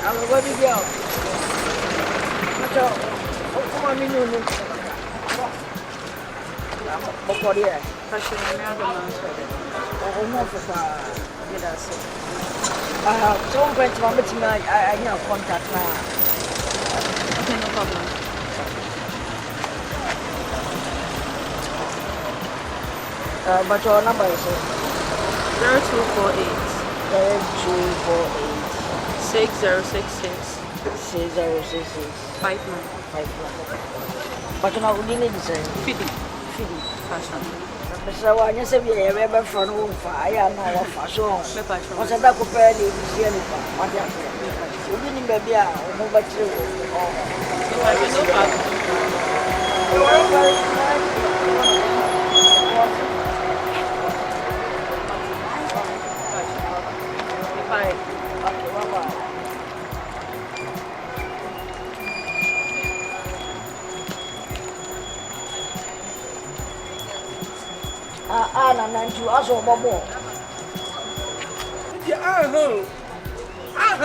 I'm going to go. Come on, you. Bobor here. Fashion and other ones. So I'm going to meet I have contact now. Okay, no problem. But your number is 0248 6066 59. But you know, we need to say Fidi. fashion. So I just say we have ever from home fire and our fashion. What's a back of early here? What happened? We didn't maybe a mobile tree. And to us or Bobor. Yeah, I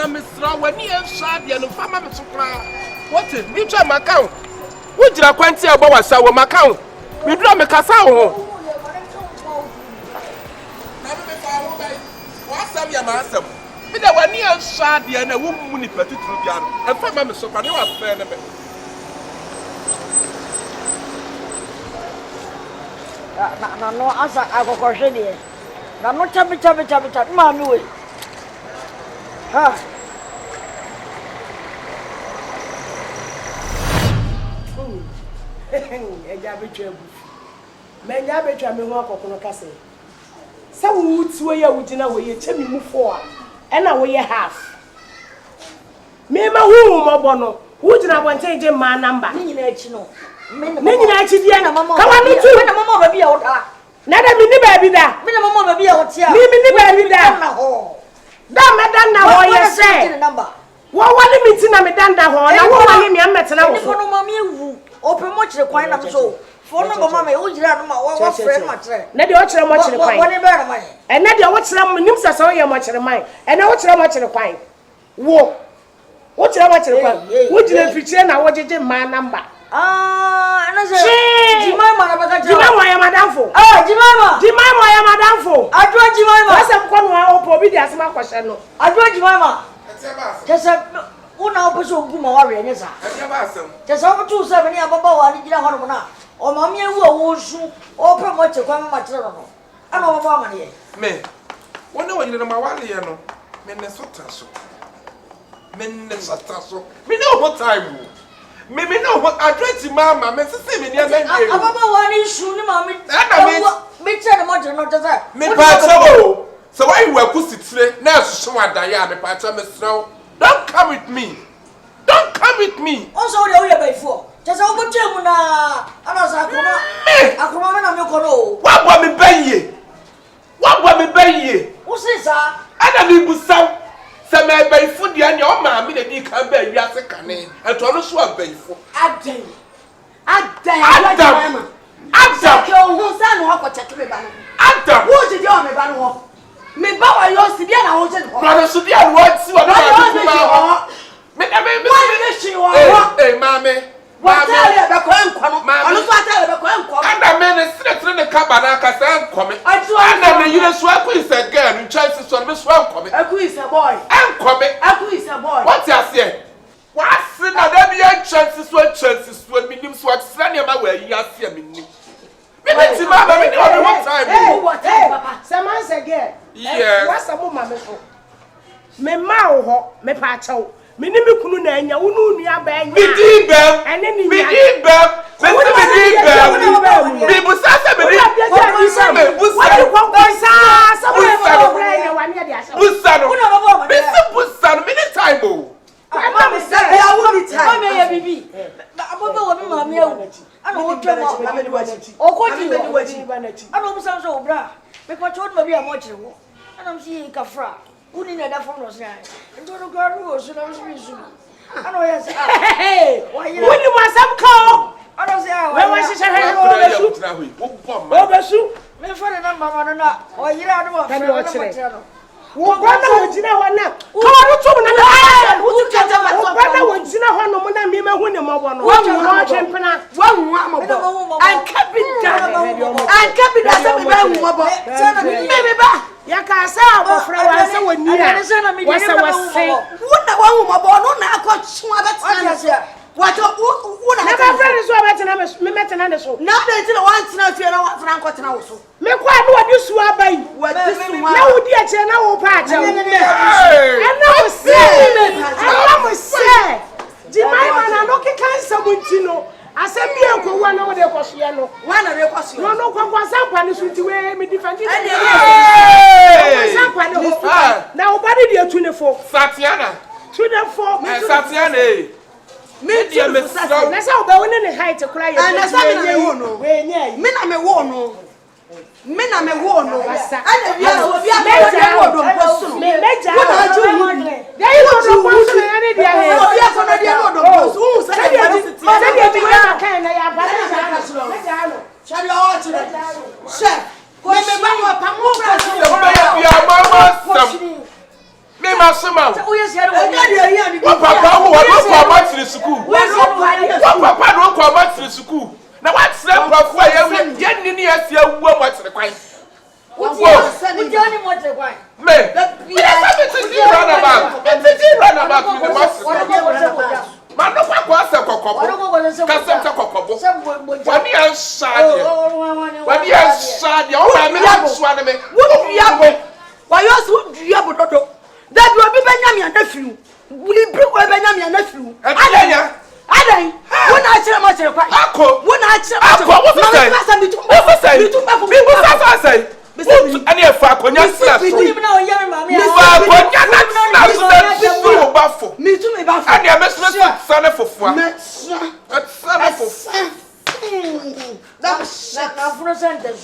am Mr. When you have shot the farmer. What is mutual Macau? Would you acquaint you about us? Our Macau? We draw me Casao. What's up, your master? But when you have shot the other woman, and farmer, so I was fair. No, as I go question here. I'm not tapping, mammy. Ha! Menya betwa me ho akokono kase. Sa wo tuo ya wugina wo ye chemi mu fo a. E na wo ye half. Me ma hu mo no. Wugina bonten je ma number. Ni nyina achi no. Me nyina achi dia na mama. Ka wa no tu. Na mama ba bia wo da. Na da mi ni ba bi da. Me na mama ba bia wo tia. Mi ni ba bi da. Na ho. Da me dan na ho ye se. Wo wale mi ti na me dan da ho na wo wale mi ametena wo. Ni ko no mama ewu. Open mo kire kwan na so. For no mama o jira no ma wo frame matre. Na de o kire mo kire kwan. Woni be na man. E na de wo kire mo nim se so ye mo kire man. E na wo kire mo kire kwan. Wo kire mo kire kwan. Wo jira fichire na wo jeje ma number. Na se Jemima na baka jaw. Jemima ya madamfo. Jemima ya madamfo. Adwoa Jemima. Wasa mkono wa opo bi di asema kwahye no. Adwoa Jemima. Kesa una opeso oguma wa re nyesa. Kesa obutu se bani ababa wa ni gira hono na. O mama ewu owo su. O pe mo che kwa mama kire no. Ana o baba amane ye. Me. Wona wo nyina ma wale ye no. Me ne sota so. Me no time. Me no what address mama me say me near me. Ababa wa ni su ni mama. Me che na mo je no tese. Me pa so. So why you were kusitire na so wadaya me pa me snow. Don't come with me. Also we are by four. Just over to na ana sa akoma me na me koro. What wa me baye? Who says sir? Ana me busaw. Se me bayfo dia ne o ma me na di kan ba wiase kane. Eto no so abayfo. Adam. Ke o hu sa no akocheke me ba no. Adam. Wo je dia o me ba no ho. Me ba wa yo si bia na ho je no. Brother so dia wo ti wa na me mame. What tell you about Quanquam? I look at Quanquam. And I mean, a secret in the Cabanacas and coming. I know you swap with a girl and chances on Miss Welcome. A quiz a boy. And coming. A quiz a boy. What's your say? What's in a chances when medium swat slanny my way? You are seeing me. Maybe Mama, one time. Hey, what? Papa, some months again. Yeah, what's a woman? Me mao, me pacho. Minimi kunu na enya wonu nua ba enya Midi bem ene ni Midi bem me busa se me busa no me time o mama say I won the time mama ya bibi ababa wo mi mama ewu ana wo twemo okodi ana wo busa so obra me kwacho no bi amochire wo ana msi kafra uni na da from no say ndo no garu wo so na msi su ana yes hey uni masam ko ana say we wa shisha he wo besu me fa na mama no na o yira no wo fa no wo gona wo jina ho na ka wo to na na wo to bono. What you want champana? One mama. And kept it down. And kept it down. Maybe back. Yakasa of Fraser when you was a say. What the one woman I got swab. What never friend is what I met another show. Now they didn't want to know if you're not Franco Tanaso. Make what you swab by what this one. Now, dear Channel Patch. And now say, Jemima, I'm not kind someone to know. I said, me one over the Cosiano. One of the Cosiano. No, Panish to wear me different. Now, body dear 24. Satiana. 24. Satiana. Me dear Miss Snow. That's how going in the height to cry. And that's how I know. Men are me warn. Men are me warn. And if you are me masema. What papa who was to the school? What papa don't come back to the school? Now what's that papa you get in here see a woman to the quite. What you only want to wine? Me. It's a runabout. It's a runabout with the master. Man, no papa say kokko. What you are sad? What you are sad? You are me swallow me. What you are? Why you are so that you be Benjamin and nephew. We bring Benjamin and nephew. Adaya. When I tell much of Ako. When I tell Ako, what's the say? Any of Faconia slash. Me too, me baffle. And your best son for fun. That's not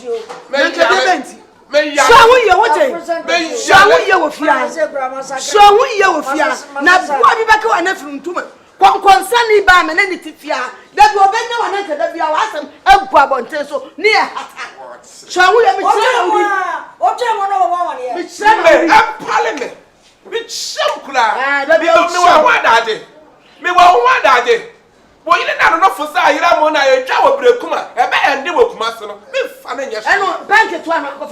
you. So we are what? So we are with you. So we are with you. Now, what you back on everything to me? Concern Ibam and any Tifia. That will be no one that we are awesome. Oh, Quabon, so near. So we are with Parliament. With some crowd. Me don't know what I did. Me won't want that. Well, you don't know for say you don't a job Brekuma. A man do with Master. Be funny, yes. I know, bank it one of one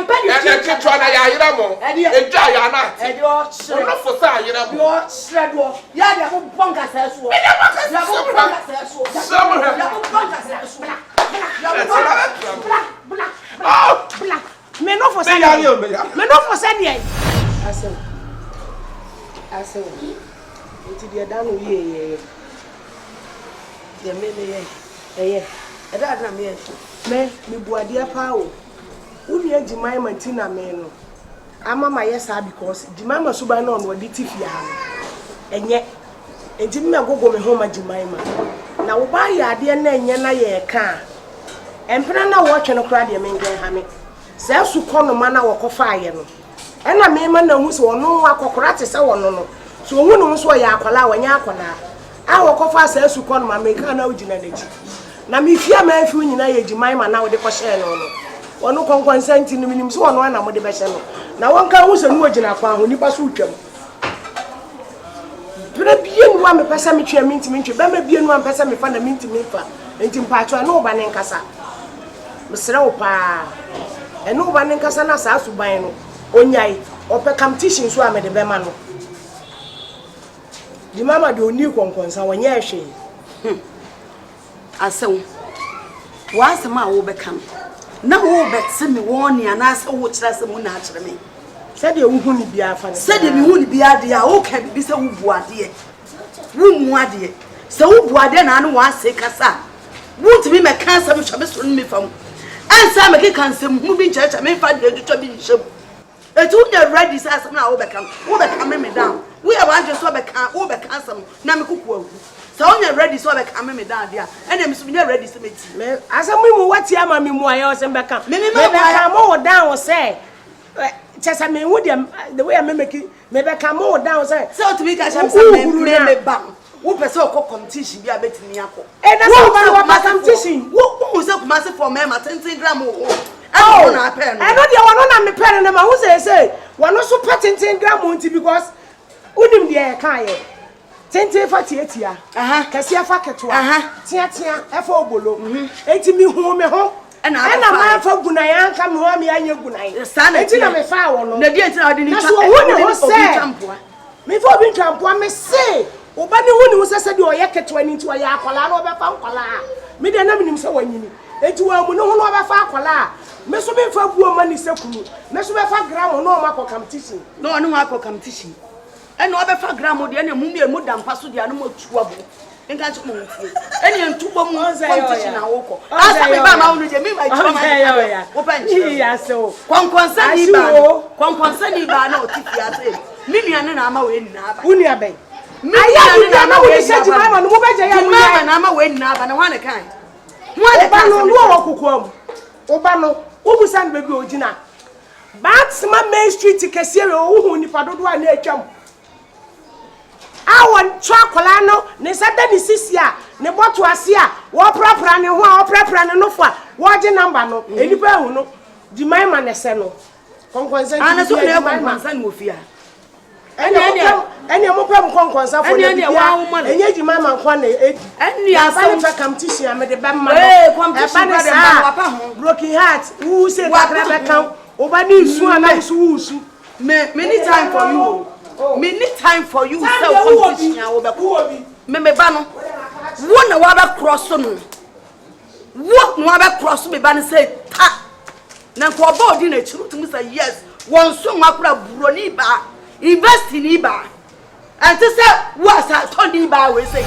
penny. And then try Yayamo. And you enjoy your night. And you're so not for say you know. Said, yeah, you won't bunker says what. Black. Men not for say you. Men not for say I said, it's the done here. The me that me buadia pawo uni Jemima Tina me no ama my yes because Jemima suba no on wadi tifia enye enti me gogo me homa Jemima na wo ba ya ade na enye na ye ka empena na wo twe no kra de me ngen ha me se su kono ma na wo kofa aye no ena me ma na hu se wono akokora te se wono no so hu no so ya akwala wanya akwala awo kofa se su kono ma me ka na ugina nechi na me fia ma afi nyina ye Jemima na wo de ko hye no no wono konkon santi no minim so wono na mo de be hye no na wonka hu se no ugina kwa ho nipa so utwam bra bien wa me pesa me twa minti be ma bien wa pesa me fa na minti fa enti mpa atwa na oba ne nkasa mesere wo pa eno oba ne nkasa na sa suban no onyai ope competition so amede be ma no Jemima de oni konkonsa wanya hwe asew wasema wo bekam na wo betse me woni anase wo kira se mu na akire me sede wo hu ni bia afa ne sede me hu ni bia de a wo ka bi se wo buade wo mu ade se wo buade na anu wa se kasa wo ntimi me kansa me hwe me so me fam ansa me ke kansa mu bi nchacha me fa de tutwa bi nhyem etu nya ready say asem na wo bekam me down we are want to so bekam wo bekam asem na me kuku awu so nya ready so bekam me down dia ena me so nya ready so meti me asem mu wati ama me mu ayo se bekam me bekam wo down say chesa me hu dem the way I make me bekam wo down say so to be ka sham say me ba wo pese o competition bi abetimi akọ e na so ba competition wo se kuma se for me ma 10 gram o oh na pen I know the one na me pen na ma who say one so pet 10 gram unti because unim the kan ye tente fa tietia kase afa ketwa tia efa obolo enti mi hu me ho na ma fa gunayan ka me ho me anya gunayan enti na me fa wo no na die enti na odi ni twa twampoa me fa obi twampoa me se oba ne hu ni wo sese de oye ketwa ni nti oye akola na obefa nkola me de na minim se wanyini enti wa mu ne ho no obefa akola me so be fa buo mani sekunu me so be fa gram no ma competition no no ma competition eno obefa gram de na mu me mu dampa so de anu mo tuabo nka nchi mo ntie eni entubo mu competition na woko asa me ba ma unu je me ma tuba ma ya wo pa nchi ya so konkonsa ni ba na otifi ase mi nuane na ama we ni na aba uni aben aya na na we se Jemima no mo be je ya Jemima na ama we ni na aba na wane kan ba no no wokokom oba no obusan bebi ogina Bantama main street kesiere ohu nipa dodo a na atwam awon twakola no ne sada ni sisia ne boto ase a wo prapra ne ho a wo prapra ne no fo a wo je number no enipa hu no Jemima ne se no konkonsa ana so ne konkonsa no ofia eni mo pem konkonsa fo ne enye Jemima kwa na edi eni asam fa competition amede ba ma competition ba de ma wapa ho broken heart who say kakra be kan oba ni isu ana isu many time for you many time for you so competition wo be ko me ba no wo na wa ba cross no wo na wa ba cross me ba no say ta na ko ba odi na chiru to me say yes won so nwakura buro ni ba invest ni ba and to say what sa to ni ba we say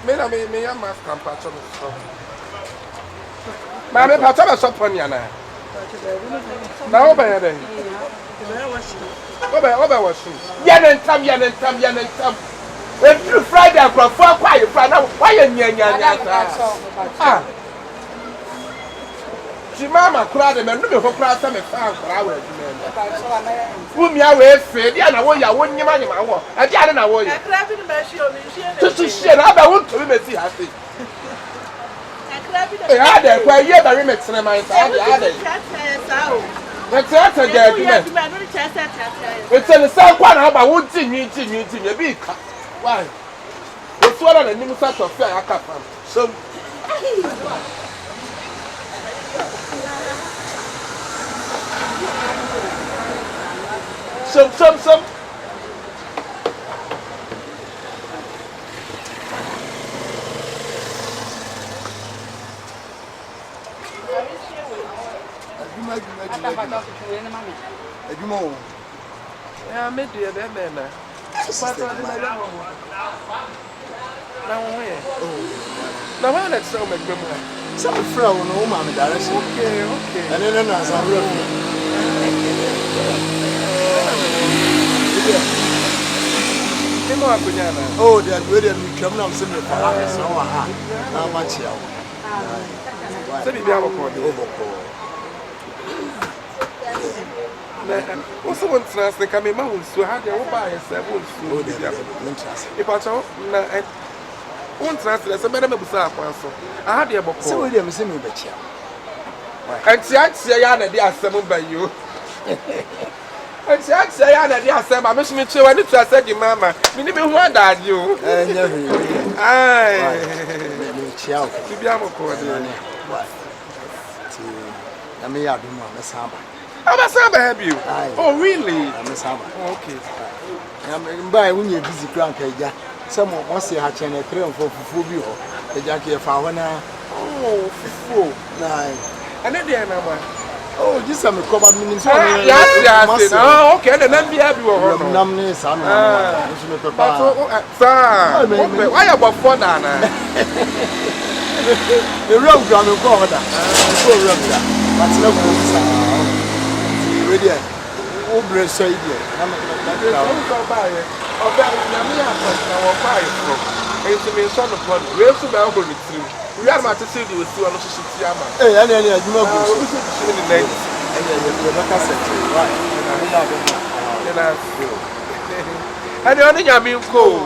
me ya mas campacho so ma me pacha ba shop on ya na oba ya den oba wash ya den tam every Friday akwa fo akwa you fra na why nya ah Jemima kura de me no me ho kura sa me fa kura wa du me wumi awe fe dia na wo ya wo nyima nyima wo e dia na wo ye akra bi me shi o me shi tutu shie na ba wo to me si ha se akra bi e ha de kwa ye ba me tsene man sa de ha de me tata de du me e tsene sa kwa na ba wo ti nyi e bi ka why o so na ni musa to fe aka fam so Some. Adwoa. Yeah, me do be na. Now why not so make them? Some flow no man direction. Okay. And then as I wrote. Oh, they are ready to come now. Send me for us. How much you? Send me down for also want to ask the camera so how they will buy a several so if I saw want to ask the better so I had the book so we see me bet you and see I they are seven by you and see I they are seven I miss me too I need to say Jemima me need me one that you ciao to be able to I may have been Saba. I'm a Saba have you? Oh, really? I'm a Saba. Okay. I'm by when you're busy grandpa. Someone wants to have a train for Fubio, the Jackie of Fawana. Oh, full. Nine. And then the number. Oh, just some cover minutes. Yes. Oh, okay. Then let me have you. Numbness. I'm why about fun? The road ground will go over that. But no good. Ready? Oh, bless you. I'm going to buy it. Oh, that is not buy it. It's a son of one. We have to be able to. We are about to see you with 2 on the city. Hey, I do not go to the night. And you're not a set. Right. And I only have been cold.